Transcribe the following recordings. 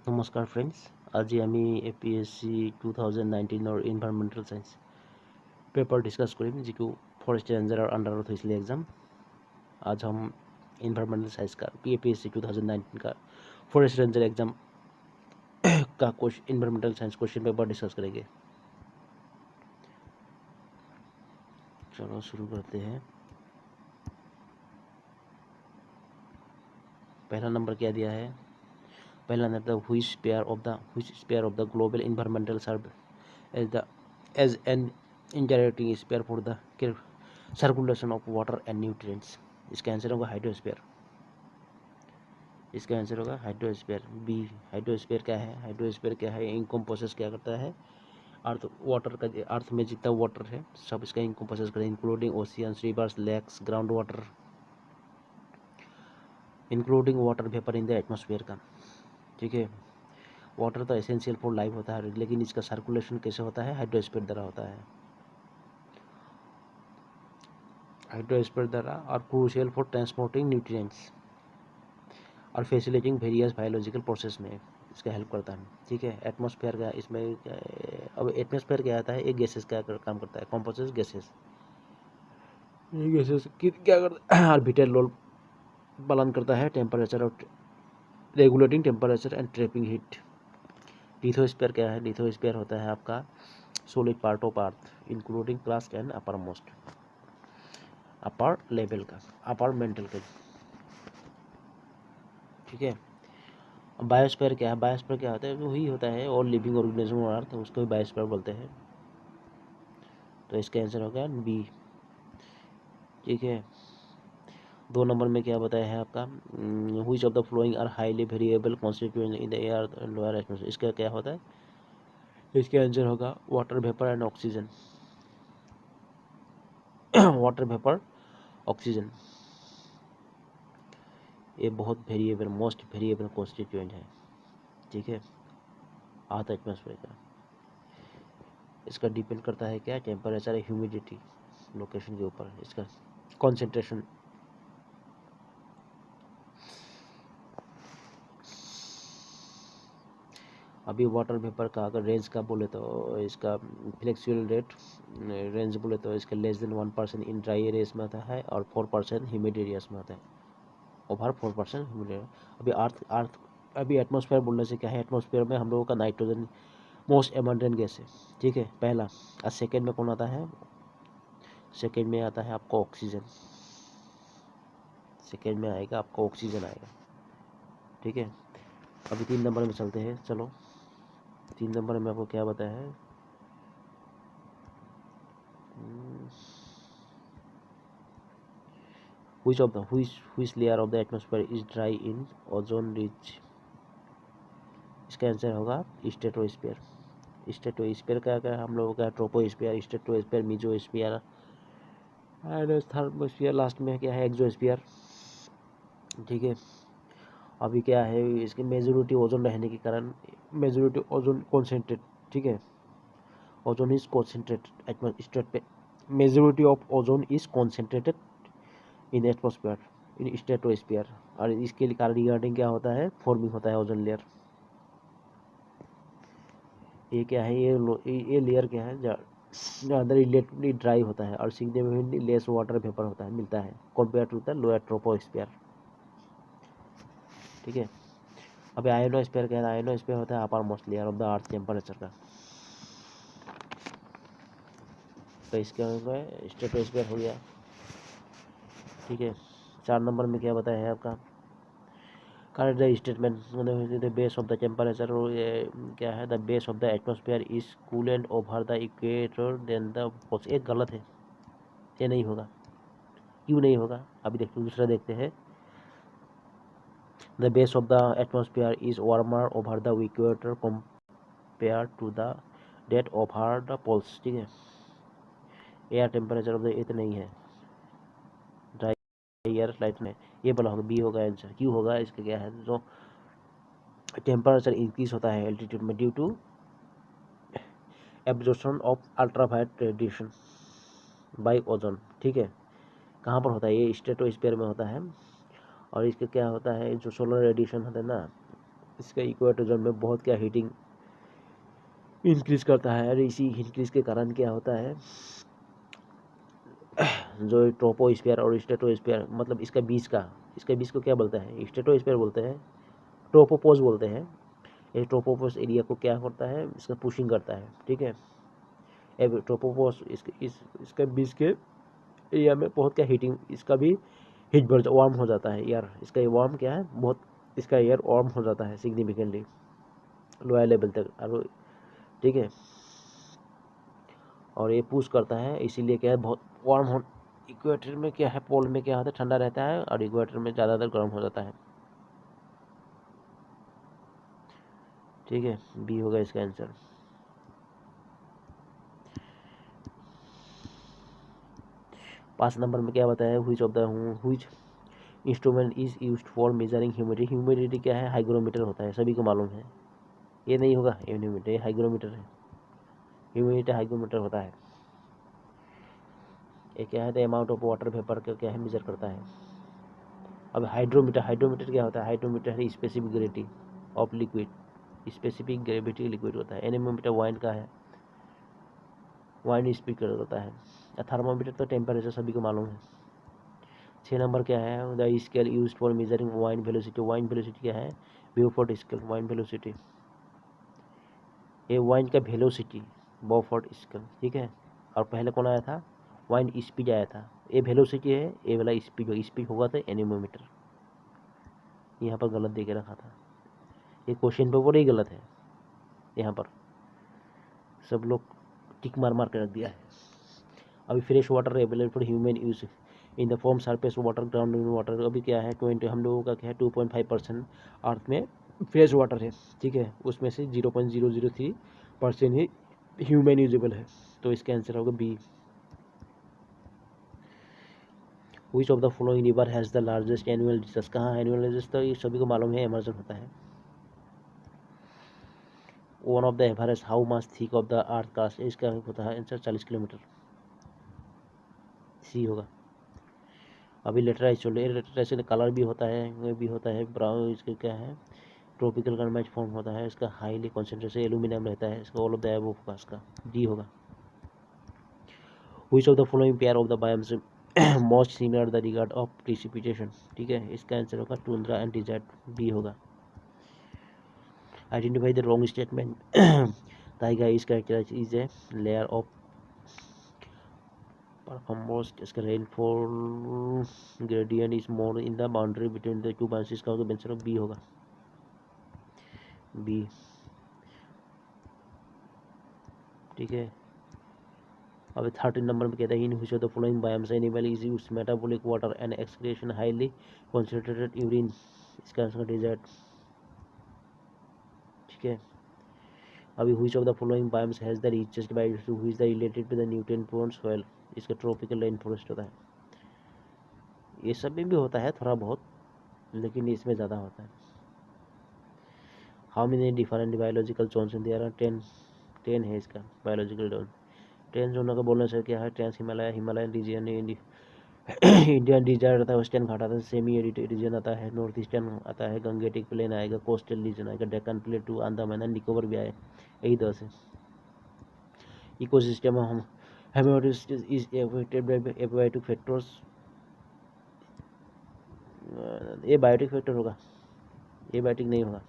নমস্কাৰ ফ্ৰেণ্ডছ, আজি আমি APSC 2019 ইনভাইৰনমেণ্টেল সায়েন্স পেপাৰ ডিছকাছ কৰিম, যিটো ফৰেষ্ট ৰেঞ্জাৰৰ আণ্ডাৰত হৈছিলে एग्जाम। आज हम इन्वायरमेंटल साइंस का APSC 2019 का फॉरेस्ट रेंजर एग्जाम का environmental science question paper discuss करेंगे। चलो शुरू करते हैं। पहला नंबर क्या दिया है? पहला number which sphere of the global environmental survey as an interacting sphere for the circulation of water and nutrients. इसका आंसर होगा हाइड्रोस्फीयर। इसका आंसर होगा हाइड्रोस्फीयर बी। हाइड्रोस्फीयर क्या है? इनकम्पोसेस क्या करता है? अर्थ वाटर का, अर्थ में जितना वाटर है सब इसका इनकम्पोसेस करता है, including oceans, rivers, lakes, ground water, including water vapour in the atmosphere का। ठीक है, वाटर तो एसेंशियल फॉर लाइफ होता है, लेकिन इसका सर्कुलेशन कैसे होता है? हाइड्रोस्फीयर द्वारा होता है। हाइड्रोस्फीयर द्वारा और क्रूशियल फॉर ट्रांसपोर्टिंग न्यूट्रिएंट्स और फैसिलिटिंग वेरियस बायोलॉजिकल प्रोसेस में इसका हेल्प करता है। ठीक है, एटमॉस्फेयर का इसमें अब एटमॉस्फेयर क्या आता है? एक गैसेस क्या काम करता है? कॉम्पोजेस गैसेस, ये गैसेस क्या करता है? ऑर्बिटल रोल पालन करता है टेम्परेचर और regulating temperature and trapping heat. Lithosphere क्या है? लिथोस्फीयर होता है आपका solid part of earth including crust and upper most, upper level का, अपर मेंटल का। ठीक है, बायोस्फीयर क्या है? बायोस्फीयर क्या होता है? वही होता है और लिविंग ऑर्गेनिज्म ऑन अर्थ, उसको भी बायोस्फीयर बोलते हैं। तो इसका आंसर होगा बी। ठीक है, 2 नंबर में क्या बताया है आपका? Which of the following are highly variable constituent in the air lower atmosphere. इसका क्या होता है? इसका आंसर होगा water vapour and oxygen. Water vapour, oxygen, ये बहुत वेरिएबल, मोस्ट वेरिएबल कॉन्स्टिट्यूएंट है। ठीक है, अर्थ एटमॉस्फेयर का। इसका डिपेंड करता है क्या? टेम्परेचर, ह्यूमिडिटी, लोकेशन के ऊपर, इसका कॉन्सेंट्रेशन। अभी वाटर वेपर का अगर रेंज का बोले तो इसका फ्लेक्सुअल रेट रेंज बोले तो इसका less than 1% in dry areas में आता है और 4% ह्यूमिड एरियाज में आता है, ओवर 4% ह्यूमिड एरिया। अभी अर्थ अभी एटमॉस्फेयर बोलने से क्या है? एटमॉस्फेयर में हम लोगों का नाइट्रोजन मोस्ट एबंडेंट गैस है। ठीक है, पहला। और सेकेंड में कौन आता है? सेकेंड में आता है आपका ऑक्सीजन। सेकेंड में आएगा आपका ऑक्सीजन आएगा। ठीक है, अभी 3 नंबर में चलते हैं। चलो 3 नंबर में आपको क्या बताया है? which layer of the atmosphere is dry in ozone rich। इसका आंसर होगा स्ट्रेटोस्फीयर। स्ट्रेटोस्फीयर का क्या हम लोगों का? Troposphere, stratosphere, mesosphere and thermosphere, last में क्या है? एक्सोस्फीयर। ठीक है, अभी क्या है? इसकी मेजोरिटी ओजोन रहने के कारण मेजोरिटी ओजोन कॉन्सेंट्रेट। ठीक है, ozone is concentrated majority of ozone is concentrated in atmosphere, in stratosphere. और इसके कारण रिगार्डिंग क्या होता है? फॉर्मिंग होता है ओजोन लेयर। ये क्या है? ये लेयर क्या है? अंदर रिलेटिवली ड्राई होता है और सिग्निफिकेंटली लेस वाटर वेपर होता है, मिलता है compare to the lower troposphere. ठीक है, अभी आयोनोस्फीयर क्या है? आयोनोस्फीयर होता है upper most layer of the earth temperature का। तो इसके अंदर स्ट्रेटोस्फीयर हो गया। ठीक है, 4 नंबर में क्या बताया है आपका? Correct the statement, the base of the temperature क्या है? The base of the atmosphere is coolant over the equator than the poles. एक गलत है, ये नहीं होगा। क्यों नहीं होगा? अभी देखते दूसरा देखते हैं। The base of the atmosphere is warmer over the equator compare to the that over the poles. ठीक है, एयर टेम्परेचर ऑफ द ये तो नहीं है, ड्राई एयर लाइट में, ये बोला होगा, बी होगा आंसर। क्यों होगा? इसका क्या है? जो टेम्परेचर इंक्रीज होता है एल्टीट्यूड में due to absorption of ultraviolet radiation by ozone. ठीक है, कहाँ पर होता है? ये स्ट्रेटोस्फीयर में होता है। और इसका क्या होता है? जो सोलर रेडिएशन होता है ना, इसका इक्वेटर जोन में बहुत क्या हीटिंग इंक्रीज करता है, और इसी इंक्रीज के कारण क्या होता है, जो ट्रोपोस्फीयर और स्ट्रेटोस्फीयर, मतलब इसका बीच को क्या बोलते हैं, स्ट्रेटोस्फीयर बोलते हैं, ट्रोपोपोज बोलते हैं। ये ट्रोपोपोज एरिया को क्या करता है, इसका पुशिंग करता है, ठीक है। ट्रोपोपोज इसके बीच के एरिया में बहुत क्या हीटिंग, इसका भी हीट बढ़ वार्म हो जाता है यार, इसका वार्म क्या है, बहुत इसका एयर वार्म हो जाता है सिग्निफिकेंटली लोअर लेवल तक, और ठीक है, और ये पुश करता है, इसीलिए क्या है बहुत वार्म हो। इक्वेटर में क्या है, पोल में क्या होता है, ठंडा रहता है, और इक्वेटर में ज़्यादातर गर्म हो जाता है, ठीक है। बी होगा इसका आंसर। 5 नंबर में क्या बताया, which instrument is used for measuring humidity. Humidity क्या है, हाइग्रोमीटर होता है, सभी को मालूम है। ये नहीं होगा ह्यूमिडिटी, हाइग्रोमीटर है, ह्यूमिडिटी हाइग्रोमीटर होता है। ये क्या है, the amount of water vapour का क्या है, मेजर करता है। अब हाइड्रोमीटर क्या होता है, हाइड्रोमीटर है specific gravity of liquid, specific gravity liquid होता है। एनेमोमीटर वाइन का है, वाइन स्पीड होता है। थर्मोमीटर तो टेम्परेचर सभी को मालूम है। 6 नंबर क्या है, the scale used for measuring wine velocity. Wine velocity क्या है, ब्यूफोर्ड स्केल, वाइन वेलोसिटी, ये वाइन का वेलोसिटी, ब्यूफोर्ड स्केल, ठीक है। और पहले कौन आया था, वाइन स्पीड आया था। ये वेलोसिटी है, ये वाला स्पीड होगा तो एनेमोमीटर। यहाँ पर गलत दे के रखा था, ये क्वेश्चन पेपर ही गलत है, यहाँ पर सब लोग टिक मार मार के रख दिया है। अभी fresh water available for human use in the form surface water, ground water. अभी क्या है, 20 हम लोगों का क्या है, 2.5% अर्थ में फ्रेश वाटर है, ठीक है। उसमें से 0.003% ही ह्यूमन यूजेबल है, तो इसका आंसर होगा B. Which of the following river has the largest annual discharge. कहाँ एनुअल डिस्चार्ज, तो ये सभी को मालूम है, अमेज़न होता है। One of the Everest how much thick of the earth crust, इसका होता है आंसर 40 किलोमीटर, सी होगा। अभी लेटराइज कलर भी होता है, ये भी होता है ब्राउन, इसके क्या है, ट्रॉपिकल कर्माइज फॉर्म होता है, इसका हाईली कॉन्सेंट्रेशन एल्यूमिनियम रहता है, इसका ऑल ऑफ द एबव होगा, इसका डी होगा। Which of the following pair of the biomes most similar the regard of precipitation, ठीक है। इसका आंसर होगा टुंड्रा एंड डिजर्ट, बी होगा। Identify the wrong statement, taiga is characterized is a layer of permafrost, इसका rainfall gradient is more in the boundary between the two boundaries, इसका answer B होगा, B, ठीक है। अब 13 number में कहता है, in which of the following biomes animal is use metabolic water and excretion highly concentrated urine, इसका answer desert, ठीक है। अभी which of the following biomes has the richest biodiversity, which the related to the nutrient poor soil, इसका tropical rain forest होता है। ये सब में भी होता है थोड़ा बहुत, लेकिन इसमें ज़्यादा होता है। How many different biological zones in there are, 10 है इसका बायोलॉजिकल जोन। 10 जोनों का बोलने से क्या है, trans Himalayan region, Indian desert आता है, वेस्टर्न घाट आता है, सेमी एरिड रीजन आता है, नॉर्थ ईस्टर्न आता है, गंगेटिक प्लेन आएगा, कोस्टल रीजन आएगा, डेक्कन प्लेटू, अंडमान एंड निकोबर भी आए, यही 10 है। इकोसिस्टम हम homeostasis is affected by abiotic factors, ये बायोटिक फैक्टर होगा, ये बायोटिक नहीं होगा,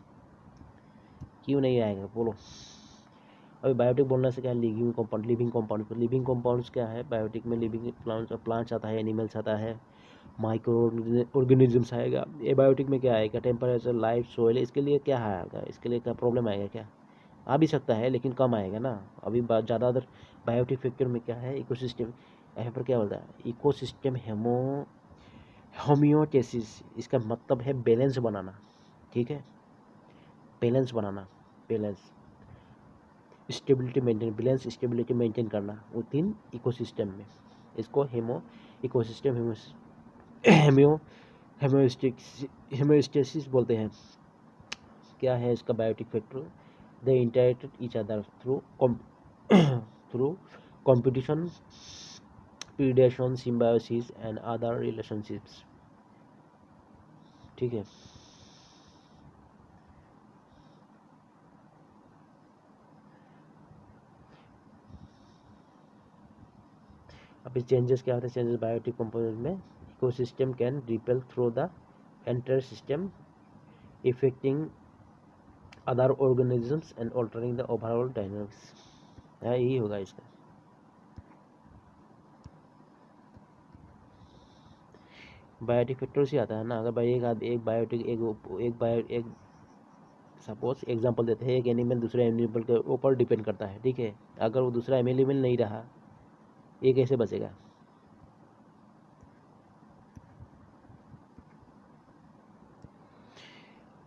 क्यों नहीं आएगा बोलो। अभी बायोटिक बोलने से क्या है, लिविंग कंपाउंड्स क्या है बायोटिक में, लिविंग प्लांट्स आता है, एनिमल्स आता है, माइक्रो ऑर्गेनिजम्स आएगा। ये बायोटिक में क्या आएगा, टेम्परेचर, लाइफ, सोइल, इसके लिए क्या आएगा, इसके लिए क्या प्रॉब्लम आएगा, क्या आ भी सकता है लेकिन कम आएगा ना। अभी ज़्यादातर बायोटिक फैक्टर में क्या है, इकोसिस्टम, यहाँ पर क्या बोलता है, इकोसिस्टम होमियोटेसिस, इसका मतलब है बैलेंस बनाना, ठीक है, बैलेंस बनाना, balance stability maintain, balance stability maintain करना विद इन इकोसिस्टम में, इसको इकोसिस्टम हेमियो हेमियोस्टेसिस बोलते हैं। क्या है इसका biotic factor, the interacted each other through competition, predation, symbiosis and other relationships, ठीक है। अभी चेंजेस क्या होते हैं, चेंजेस बायोटिक कंपोनेंट में, ecosystem can ripple through the entire system affecting other organisms and altering the overall dynamics. यही होगा इसका। बायोटिक फैक्टर से आता है ना, अगर भाई एक बायोटिक एक सपोज एग्जांपल देते हैं, एक एनिमल दूसरे एनिमल के ऊपर डिपेंड करता है, ठीक है, अगर वो दूसरा एनिमल नहीं रहा, ये कैसे बचेगा?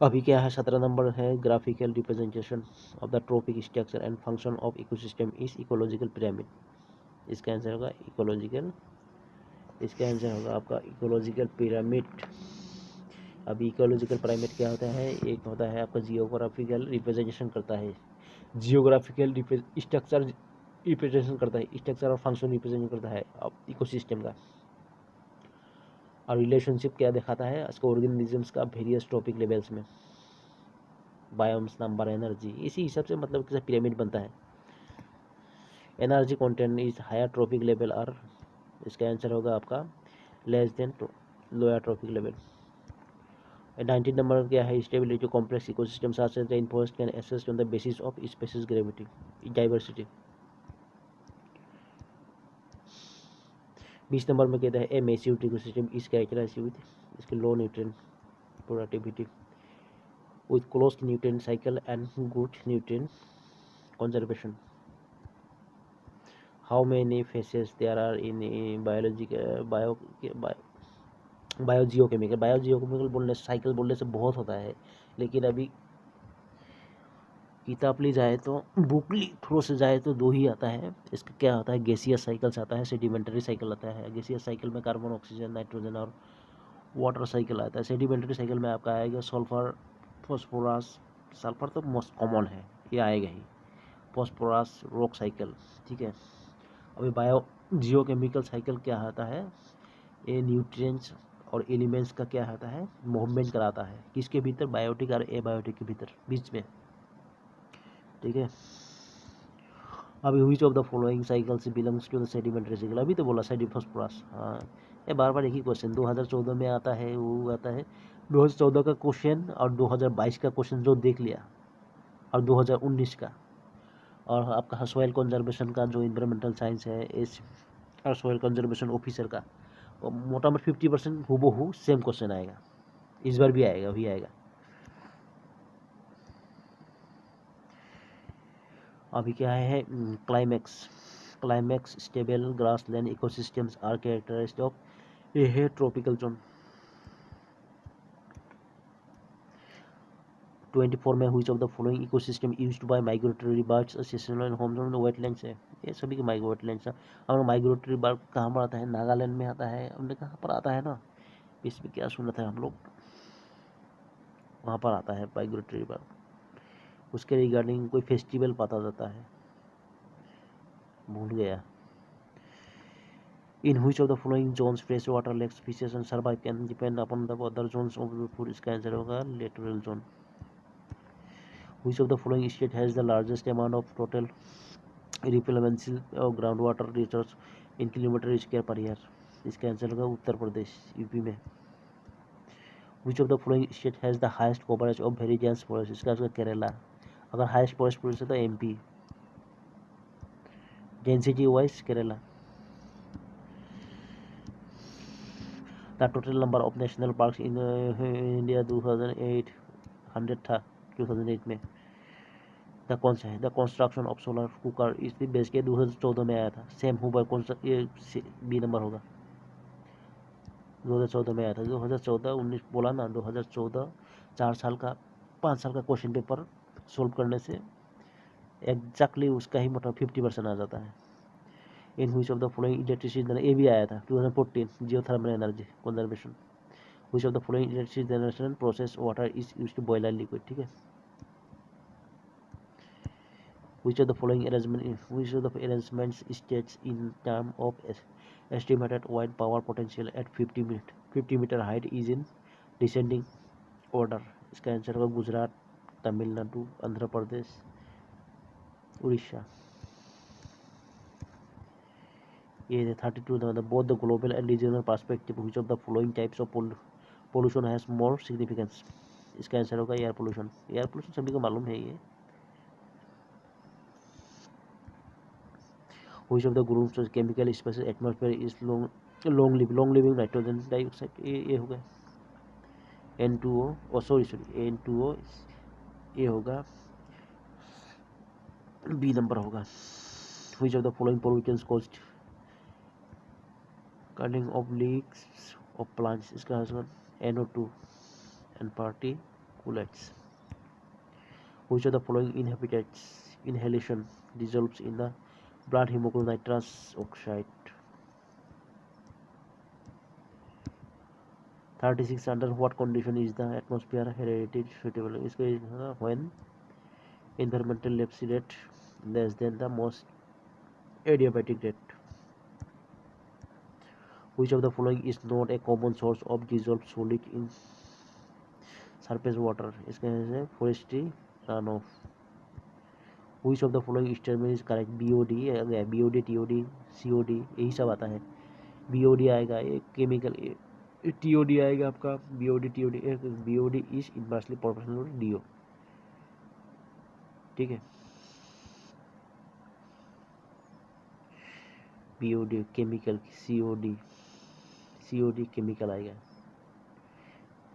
अभी क्या है, 17 नंबर है, graphical representation of the trophic structure and function of ecosystem is ecological pyramid. इसका आंसर होगा इकोलॉजिकल, इसका आंसर होगा आपका इकोलॉजिकल पिरामिड। अभी इकोलॉजिकल पिरामिड क्या होता है, एक होता है आपका जियोग्राफिकल रिप्रेजेंटेशन करता है, जियोग्राफिकल स्ट्रक्चर रिप्रेजेंटेशन करता है, स्ट्रक्चर और फंक्शन रिप्रेजेंट करता है इकोसिस्टम का। और रिलेशनशिप क्या दिखाता है, इसको ऑर्गेनिजम्स का वेरियस ट्रॉपिक लेवल्स में, बायोम्स, नंबर, एनर्जी, इसी हिसाब से मतलब कैसे पिरामिड बनता है। Energy content is higher trophic level और इसका आंसर होगा आपका less than lower trophic level. 19 number क्या है, stability complex ecosystem such as rain forest can assessed on the basis of species gravity diversity. 20 number में कहता है a massive ecosystem is characterised with इसके low nutrient productivity with closed nutrient cycle and good nutrient conservation. How many phases there are in biogeochemical बोलने से, cycle बोलने से बहुत होता है, लेकिन अभी किताब ली जाए तो, बुक ली थ्रो से जाए तो दो ही आता है। इसका क्या होता है, गैसियस साइकिल्स आता है, सेडिमेंटरी साइकिल आता है। गैसियस साइकिल में कार्बन, ऑक्सीजन, नाइट्रोजन और वाटर साइकिल आता है। सेडिमेंटरी साइकिल में आपका आएगा सल्फर, फॉस्फोरस, सल्फर तो मोस्ट कॉमन है, ये आएगा ही, फॉस्फोरस, रॉक साइकिल, ठीक है। अभी बायो जियोकेमिकल साइकिल क्या आता है, ये न्यूट्रिएंट्स और एलिमेंट्स का क्या होता है, मूवमेंट कराता है, किसके भीतर, बायोटिक और एबायोटिक के भीतर, बीच में, ठीक है। अभी which of the following cycles belongs to the sedimentary cycle, अभी तो बोला सेडी फॉस्फोरस, हाँ, ये बार बार एक ही क्वेश्चन 2014 में आता है, वो आता है 2014 का क्वेश्चन और 2022 का क्वेश्चन जो देख लिया, और 2019 का, और आपका सॉइल कंजर्वेशन का जो इन्वायरमेंटल साइंस है इस, और सॉइल कंजर्वेशन ऑफिसर का, मोटा मोटी 50% हूबहू सेम क्वेश्चन आएगा, इस बार भी आएगा, वही आएगा। अभी क्या है, climax stable grassland ecosystems are characterised of a tropical zone. 24 में which of the following ecosystem used by migratory birds seasonal and home wetlands है, ये सभी के वेटलैंड्स है। और माइग्रेटरी बर्ड कहाँ पर आता है, नागालैंड में आता है, हमने कहाँ पर आता है ना, इसमें क्या सुना था हम लोग, वहाँ पर आता है माइग्रेटरी बर्ड। उसके रिगार्डिंग कोई फेस्टिवल पता जाता है, भूल गया। In which of the following zones fresh water lakes fishes and survive can depend upon the other zones of the food, इसका आंसर होगा littoral zone। Which of the following state has the largest amount of total replenishable of groundwater resource in kilometer square per year, इसका answer होगा Uttar Pradesh, UP में। Which of the following state has the highest coverage of very dense forest, इसका answer Kerala. अगर highest forest produce है तो MP, density wise Kerala. The total number of national parks in India 2008 100 था 2008 में। The कौन सा है, the construction of solar cooker इसकी बेस के 2014 में आया था, सेम हुआ ये बी नंबर होगा, 2014 में आया था। 2014 19 बोला ना, 2014 4 साल का 5 साल का क्वेश्चन पेपर सोल्व करने से एग्जैक्टली उसका ही मतलब 50% आ जाता है। In which of the following electricity, ये भी आया था 2014 geothermal energy conservation. Which of the following electricity generation process water is used to boil liquid, ठीक है। Which of the following arrangements states in term of estimated wind power potential at 50 meter height is in descending order, इसका answer होगा गुजरात, तमिलनाडु, आंध्र प्रदेश, उड़ीसा। ये 32 both the global and regional perspective which of the following types of pollution has more significance। इसका answer होगा air pollution. Air pollution सभी को मालूम है ये। which of the groups of chemical species atmosphere is long living nitrogen dioxide, ये होगा N2O, ओ sorry N2O, ये होगा बी नंबर होगा। which of the following pollutants caused cutting of leaves of plants, इसका answer NO2 and particulates। which of the following inhibits inhalation dissolves in the blood hemoglobin nitrous oxide। 36 under what condition is the atmosphere hereditary suitable, इसको when environmental lapse rate less than the most adiabatic rate। which of the following is not a common source of dissolved solid in surface water, इसका है forestry runoff। which of the following statement is correct, BOD BOD TOD COD यही सब आता है। BOD आएगा ये chemical, TOD आएगा आपका BOD TOD, BOD is inversely proportional DO, ठीक है। BOD केमिकल, COD केमिकल आएगा,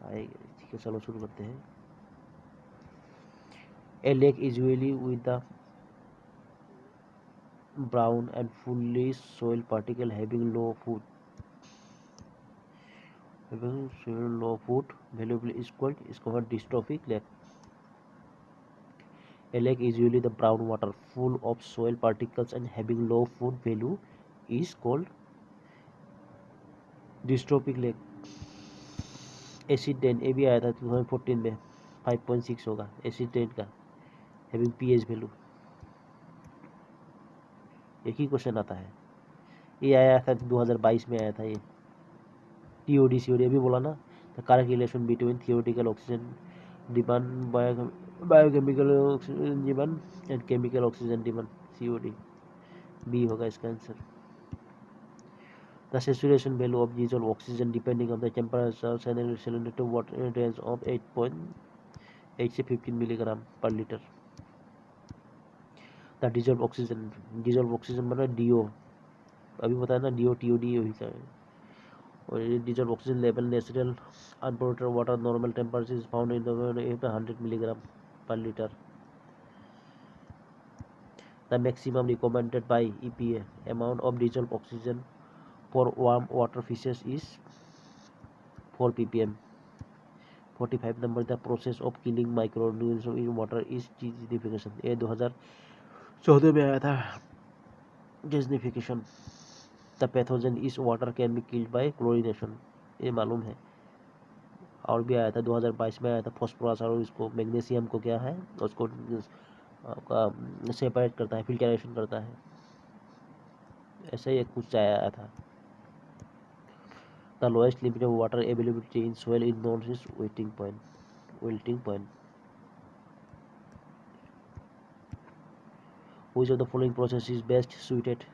ठीक है। चलो शुरू करते हैं। A lake is usually with the brown and fully soil particle having low food valuable is called dystrophic lake। A lake is usually the brown water full of soil particles and having low food value is called dystrophic lake। Acid rain, ये भी आया था 2014 में, 5.6 होगा acid rain का, having pH value. एक ही question आता है, ये आया था 2022 में आया था ये। TOD COD अभी बोला ना, the correct relation between theoretical oxygen demand biochemical oxygen demand and chemical oxygen demand, COD B होगा इसका answer. The saturation value of dissolved oxygen depending on the temperature salinity water range of 8.8 से 15 milligram per litre. The dissolve oxygen बना DO, अभी बताया ना DO TOD वही का है। और dissolve oxygen level natural unpolluted water normal temperature is found in the 100 milligram per litre. The maximum recommended by EPA amount of dissolve oxygen for warm water fishes is 4 ppm। 45 number the process of killing micro organism in water is gasification, ये 2014 में आया था gasification. The pathogen is water can be killed by chlorination, ये मालूम है। और भी आया था 2022 में आया था फॉस्फोरस, और इसको मैग्नीशियम को क्या है उसको सेपरेट करता है, फिल्टरेशन करता है, ऐसा ही एक कुछ आया था। The lowest limit of water availability in soil in known is wilting point. which of the following process is best suited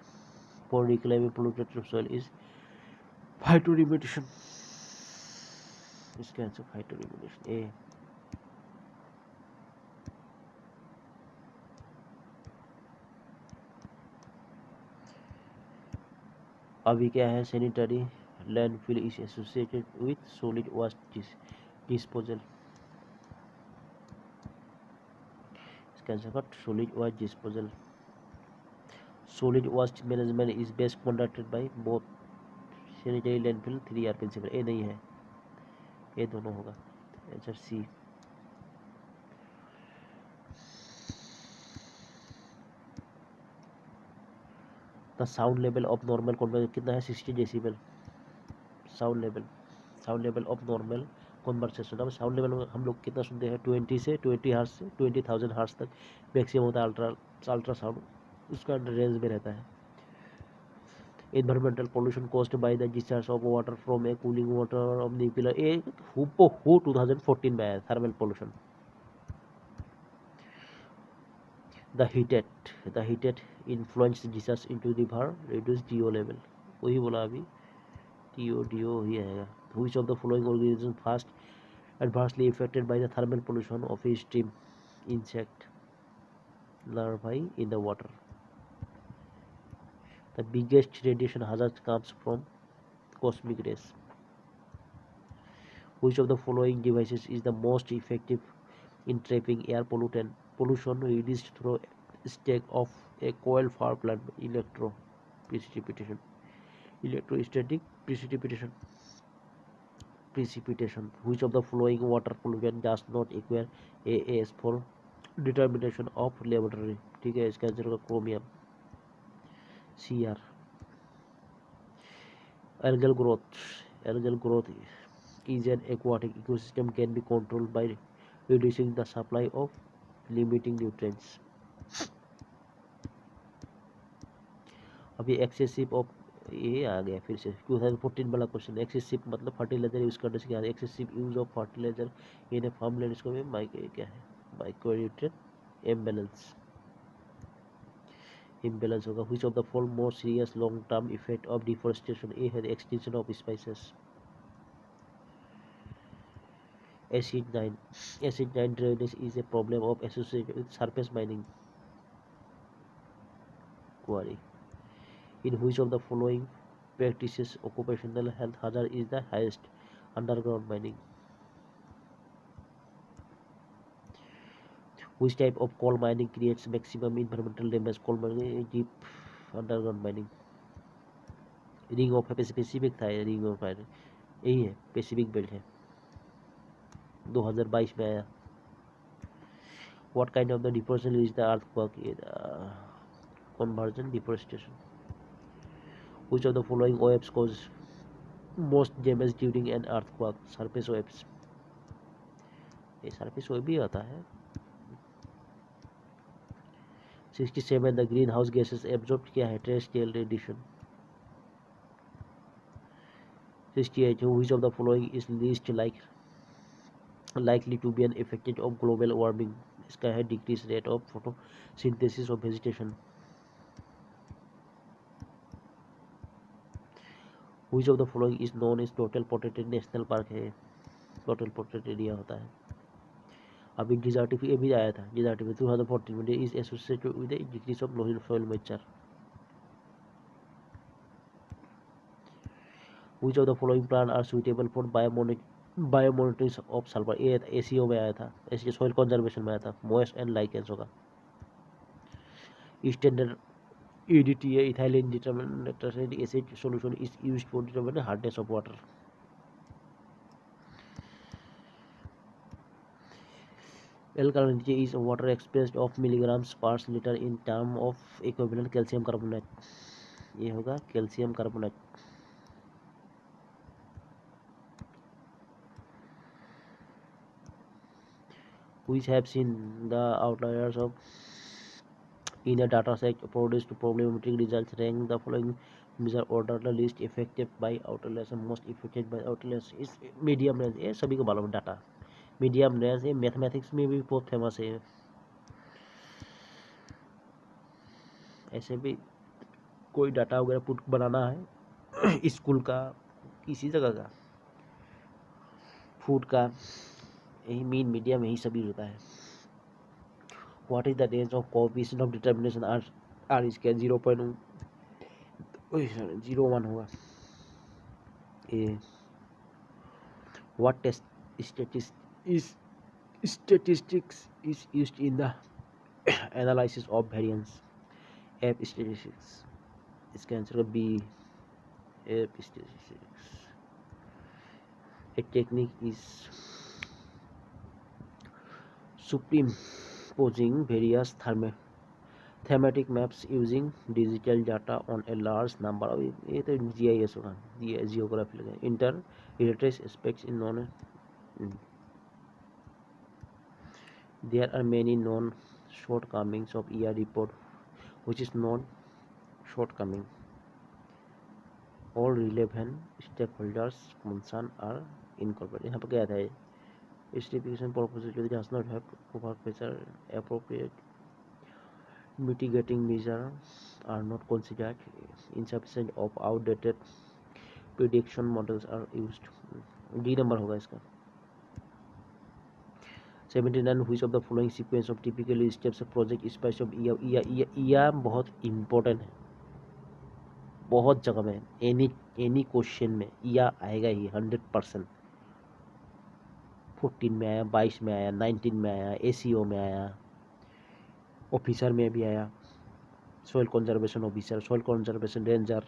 for reclaiming polluted soil is phytoremediation, इसका आंसर phytoremediation ए। अभी क्या है, sanitary landfill is associated with solid waste disposal, इसका answer solid waste disposal. Solid waste management is best conducted by both sanitary landfill 3R principle, ये नहीं है, ये दोनों होगा answer C. The sound level of normal conversation कितना है, 60 decibel. Sound level of normal conversation, अब साउंड लेवल हम लोग कितना सुनते हैं, 20 से 20 हर्ट्ज से 20,000 हर्ट्ज तक मैक्सिमम होता है अल्ट्रा साउंड, उसका रेंज में रहता है। Environmental pollution caused by the discharge of water from A cooling water of nuclear, ये हु 2014 में आया thermal pollution. The heated influence discharge into river reduce DO level. वही बोला अभी DO ही आएगा. Which of the following organisms first adversely affected by the thermal pollution of a stream? Insect larvae in the water. The biggest radiation hazard comes from cosmic rays. Which of the following devices is the most effective in trapping air pollution released through stack of a coil power plant? Electrostatic precipitation. Which of the following water pollutant does not require AAS for determination of laboratory? ठीक है, इसका answer होगा chromium. CR. Algal growth is an aquatic ecosystem can be controlled by reducing the supply of limiting nutrients. अभी excessive of ये आ गया फिर से 2014 वाला क्वेश्चन. एक्सेसिव मतलब फर्टिलाइजर यूज करने से क्या है? Excessive use of fertiliser in a farmland, इसको में क्या है? माइक्रोन्यूट्रिएंट इम्बैलेंस होगा. Which of the following more serious long term effect of deforestation? A है extinction of species. Acid 9 drainage is a problem of associated with surface mining quarry. In which of the following practices occupational health hazard is the highest? Underground mining. Which type of coal mining creates maximum environmental damage? Coal mining, deep underground mining. Ring of specific था, ring of fire यही है, Pacific belt है, 2022 में आया. What kind of the deforestation is the earthquake? Convergent deforestation. Which of the following waves cause most damage during an earthquake? Surface waves. ये surface wave भी आता है. 67 the greenhouse gases absorbed क्या है? terrestrial radiation. 68 which of the following is least likely to be an effect of global warming? इसका है decrease rate of photosynthesis of vegetation. Which of the following is known as total protected national park? है total protected area होता है. अभी desertification भी आया था, desertification 2014 में is associated with the decrease of soil moisture. Which of the following plants are suitable for biomonitoring of sulfur? ये ACO में आया था, ऐसे soil conservation में आया था. moist and lichens होगा. Standard EDTA ethylene determinant acid solution is used for determining hardness of water. Alkalinity is water expressed of milligrams per liter in term of equivalent calcium carbonate. ये होगा calcium carbonate. Which have seen the outliers of in a data set produced problematic results? Rank the following measure order the least affected by outliers and most affected by outliers. is medium range. ये सभी को मालूम data medium range. ये mathematics में भी बहुत famous है. ऐसे भी कोई डाटा वगैरह पुट बनाना है स्कूल का, किसी जगह का, फूड का, यही मीन मीडियम यही सभी होता है. What is the range of coefficient of determination? R इसके 0.01 होगा. A what test statistics is used in the analysis of variance? F statistics. इसका answer B. F statistics. A technique is superimposing various thematic maps using digital data on a large number of ये तो GIS होगा, geography लगा. Inter-related aspects in known. There are many known shortcomings of ER report. Which is known shortcoming? All relevant stakeholders concerned are incorporated. यहाँ पर क्या था? Justification purposes does not have to pressure appropriate Mitigating measures are not considered. Insufficient of outdated prediction models are used. D number होगा इसका. 79 which of the following sequence of typically steps of project spice of या बहुत important है, बहुत जगह में any question में या आएगा ही 100%. 14 में आया, 22 में आया, 19 में आया, एसीओ में आया, ऑफिसर में भी आया, soil conservation officer, soil conservation ranger,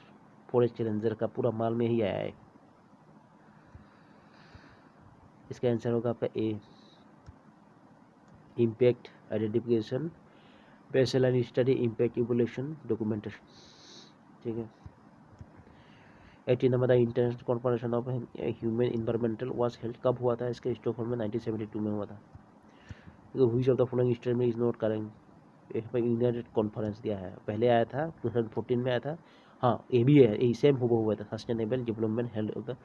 forest ranger का पूरा माल में ही आया है. इसका आंसर होगा आपका A. Impact identification, baseline study, impact evaluation, documentation. ठीक है. 18 number, the international conference of human environmental was held कब हुआ था? इसके स्टॉकहोल्म में 1972 में हुआ था. Which of the following statement is not correct? United conference दिया है, पहले आया था 2014 में आया था. हाँ, ये भी है, यही सेम हुआ था. Sustainable development held of the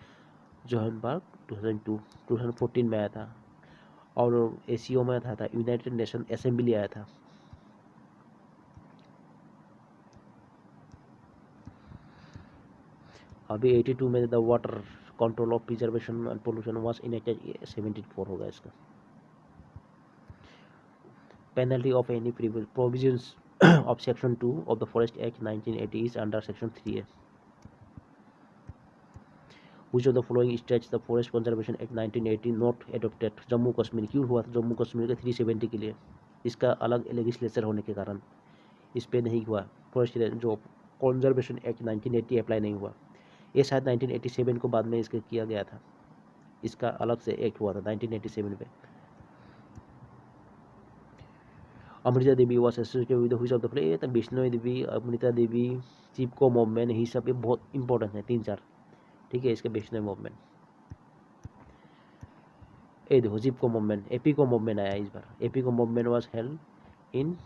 Johannesburg 2014 में आया था. और एसीओ में था यूनाइटेड नेशन असेंबली आया था. अभी 82 में the water control of preservation and pollution was enacted. 74 होगा इसका. Penalty of any provisions of section 2 of the forest act 1980 is under section 3A. Which of the following states the Forest Conservation Act 1980 not adopted? Jammu Kashmir. क्यों हुआ था जम्मू कश्मीर के 370 के लिए? इसका अलग लेजिस्लेचर होने के कारण इस पर नहीं हुआ. फॉरेस्ट जो कंजर्वेशन एक्ट 1980 अप्लाई नहीं हुआ. ये शायद 1987 को बाद में इसके किया गया था. इसका अलग से एक्ट हुआ था 1987 में. Amrita Devi was associated with which of the following? Vaishnavi Devi, Amrita Devi, Chipko movement, ये सब ये बहुत इंपॉर्टेंट है, 3-4. ठीक है. इसके वैष्णवी मूवमेंट. ए देखो, चिपको मूवमेंट, एपी को मूवमेंट आया इस बार. एपी को मूवमेंट वॉज हेल्ड इन,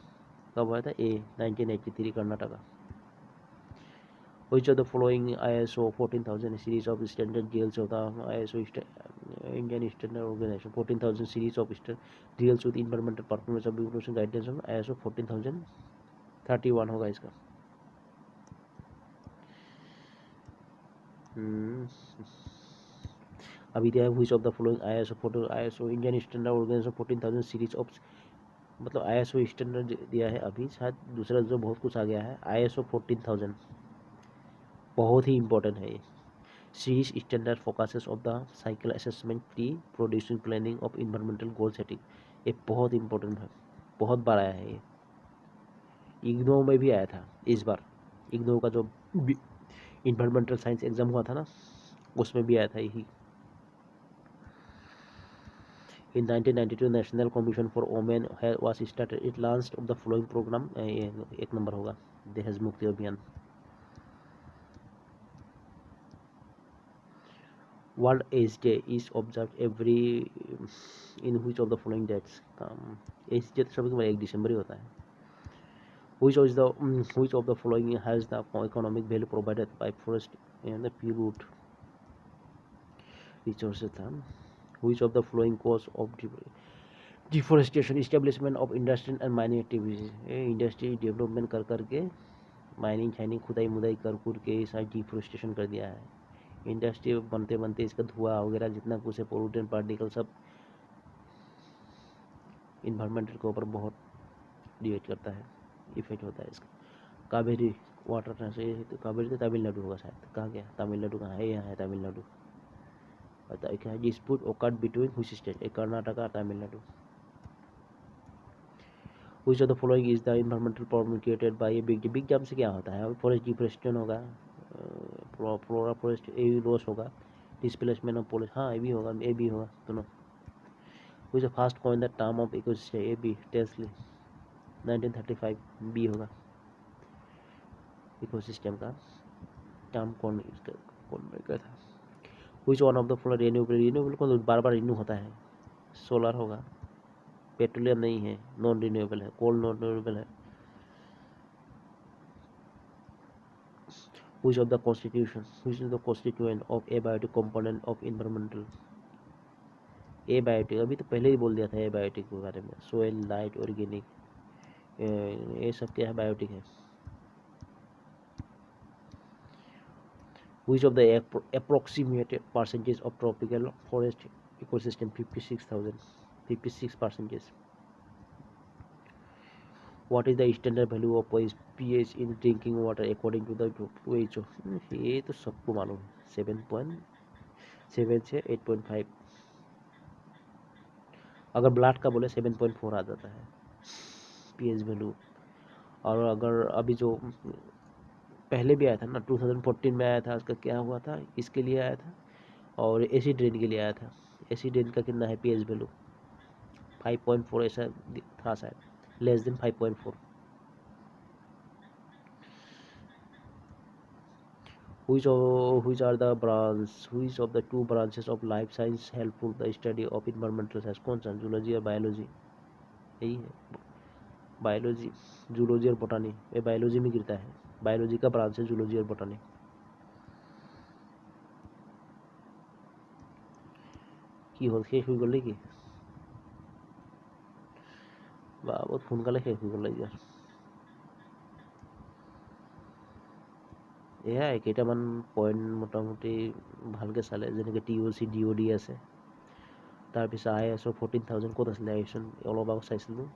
कब हुआ था? 1983 Karnataka. Which of the following ISO 14,000 series of standard deals with the ISO Indian Standard Organization 14,000 series of standard deals with environmental performance of evolution guidance of ISO 14,031 होगा इसका. अभी दिया है which of the following ISO Indian Standard Organization 14,000 series of, मतलब ISO standard दिया है. अभी शायद दूसरा जो बहुत कुछ आ गया है. ISO 14,000 बहुत ही इंपॉर्टेंट है ये. Series standard focuses of the cycle assessment, pre producing planning of environmental goal setting. ये बहुत इंपॉर्टेंट है, बहुत बार आया है ये. इग्नो में भी आया था इस बार. इग्नो का जो इन्वायरमेंटल साइंस एग्जाम हुआ था ना, उसमें भी आया था यही. In 1992 national commission for women was started. It launched of the following programme. एक नंबर होगा, दहेज मुक्ति अभियान. World AIDS Day is observed every in which of the following dates? AIDS Day तो सभी के 1 दिसंबर ही होता है. Which of the following has the economic value provided by forest and the pure root resources था. Which of the following cause of deforestation? Establishment of industry and mining activities. Industry development कर करके mining shining खुदाई मुदाई कर के साथ deforestation कर दिया है. इंडस्ट्री बनते बनते इसका धुआं वगैरह जितना कुछ है, पोल्यूटेंट पार्टिकल सब इन्वायरमेंटल के ऊपर बहुत डिवेट करता है, इफेक्ट होता है इसका. कावेरी वाटर से, तो कावेरी तो तमिलनाडु होगा शायद. कहाँ गया तमिलनाडु? कहाँ है? यहाँ है तमिलनाडु. बताइए क्या है? Dispute occurred between which state? Karnataka, Tamil Nadu. Which of the following is the environmental problem created by a big jam से क्या होता है? फॉरेस्ट डिफोरेस्टेशन होगा, फ्लोरा फॉरेस्ट ए भी लॉस होगा, डिस्प्लेसमेंट ऑफ फॉरेस्ट, हाँ ये भी होगा, ए भी होगा दोनों. Which is first coin the term of ecosystem? A B Tansley 1935. B होगा. इकोसिस्टम का टर्म कौन क्या था? Which one of the following renewable को बार बार रिन्यू होता है? सोलर होगा. पेट्रोलियम नहीं है, नॉन रिन्यूएबल है. कोल नॉन रिन्यूएबल है. Which of the constituent of abiotic component of environmental? abiotic अभी तो पहले ही बोल दिया था abiotic के बारे में. सोयल, लाइट, ऑर्गेनिक, ये सब क्या है, बायोटिक है। Which of the approximate percentage of tropical forest ecosystem? 56,000, 56%. What is the standard value of pH in drinking water according to the WHO? ये तो सबको मालूम है, 7.7 से 8.5। अगर ब्लड का बोले 7.4 आ जाता है pH वैल्यू। और अगर अभी जो पहले भी आया था ना, 2014 में आया था, उसका क्या हुआ था, इसके लिए आया था और एसिड रेन के लिए आया था। एसिड रेन का कितना है pH वैल्यू? 5.4 ऐसा था शायद, less than 5.4। Which are the which of the two branches of life science helpful the study of environmental science? कौन सा, जूलॉजी और बायोलॉजी? यही है बायोलॉजी, जूलॉजी और बोटानी। ये बायोलॉजी में गिरता है, बायोलॉजी का ब्रांच है जूलॉजी और बोटानी। কি হ'ল, শেষ হৈ গ'ল নেকি? বা বহুত সোনকালে শেষ হৈ গ'ল ইয়াৰ। এয়াই কেইটামান পইণ্ট মোটামুটি ভালকৈ চালে, যেনেকৈ TOC DOD আছে, তাৰপিছত ISO 14,000 ক'ত আছিলে, আইচোন অলপ আগত চাইছিলোঁ,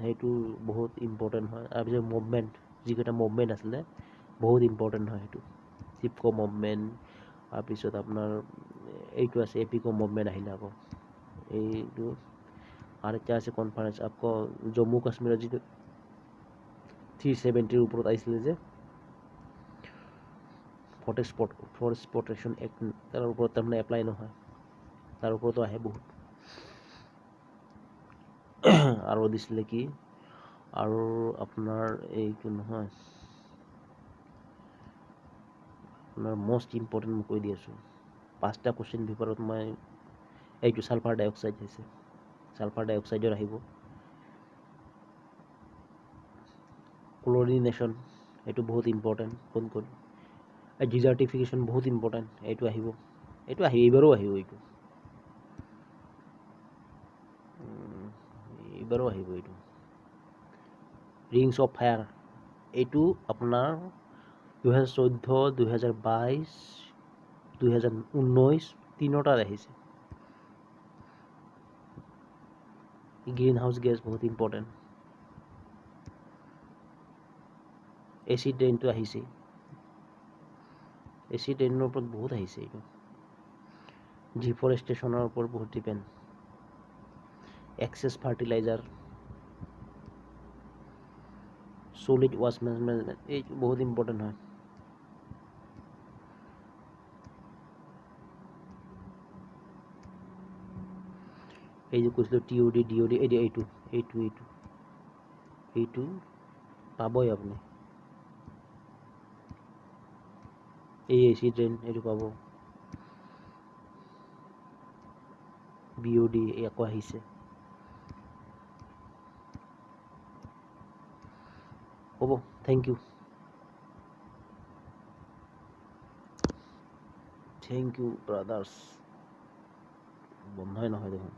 সেইটো বহুত ইম্পৰ্টেণ্ট হয়। তাৰপিছত মুভমেণ্ট, যিকেইটা মুভমেণ্ট আছিলে বহুত ইম্পৰ্টেণ্ট হয় সেইটো, চিপকো মুভমেণ্ট, তাৰপিছত আপোনাৰ এইটো আছে এপিকো মুভমেণ্ট আহিলে আকৌ এইটো, আৰু এটা আছে কনফাৰেঞ্চ আকৌ জম্মু কাশ্মীৰৰ যিটো 370ৰ ওপৰত আহিছিলে যে ফৰেষ্ট প্ৰটেকশ্যন এক্ট, তাৰ ওপৰত তাৰমানে এপ্লাই নহয়, তাৰ ওপৰতো আহে বহুত। আৰু দিছিলে কি, আৰু আপোনাৰ এইটো নহয়, আপোনাৰ মষ্ট ইম্পৰ্টেণ্ট মই কৈ দি আছোঁ, 5টা কুৱেশ্যন পেপাৰত মই এইটো ছালফাৰ ডাই অক্সাইড হৈছে, ছালফাৰ ডাই অক্সাইডৰ আহিব, ক্লৰিনেশ্যন এইটো বহুত ইম্পৰ্টেণ্ট, কোন ডিজাৰ্টিফিকেশ্যন বহুত ইম্পৰ্টেণ্ট, এইটো আহিব, এইবাৰো আহিব, এইবাৰো আহিব এইটো। ৰিংছ অফ ফায়াৰ, এইটো আপোনাৰ 2014, 2022, 2019 তিনিটাত আহিছে। গ্ৰীণ হাউচ গেছ বহুত ইম্পৰ্টেণ্ট। এচিড ৰেইনটো আহিছে, এচিড ৰেইনৰ ওপৰত বহুত আহিছে এইটো। ডিফৰেষ্টেশ্যনৰ ওপৰত বহুত depend. Excess fertiliser, solid waste management, এইটো বহুত ইম্পৰ্টেণ্ট হয়। এই যে কৈছিলোঁ TOD DOD, এইটো পাবই আপুনি, এই এচিড ৰেইন এইটো পাব। BOD আকৌ আহিছে। হ'ব, থেংক ইউ ব্ৰাদাৰ্ছ। বন্ধই নহয় দেখোন।